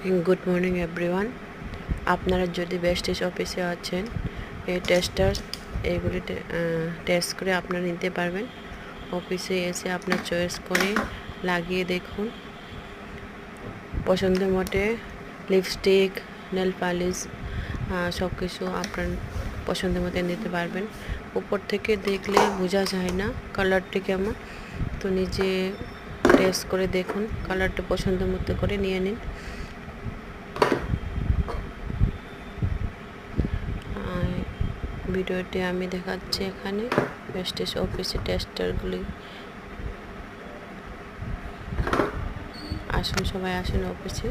Good morning everyone. আপনারা যদি besties অফিসে আছেন, এই টেস্টার এইগুলি টেস্ট করে আপনারা নিতে পারবেন। অফিসে এসে আপনার চয়েস করে লাগিয়ে দেখুন। পছন্দ মতে লিপস্টিক, নেল পালিশ সব কিছু আপনার পছন্দ মতো নিতে পারবেন। উপর থেকে দেখলে বোঝা যায় না কালারটি কেমন, তো নিজে টেস্ট করে দেখুন, কালারটা পছন্দ মতো করে নিয়ে নিন। ভিডিওটি আমি দেখাচ্ছি এখানে বেস্টিজ অফিসে টেস্টারগুলি। আসুন, সবাই আসুন অফিসে।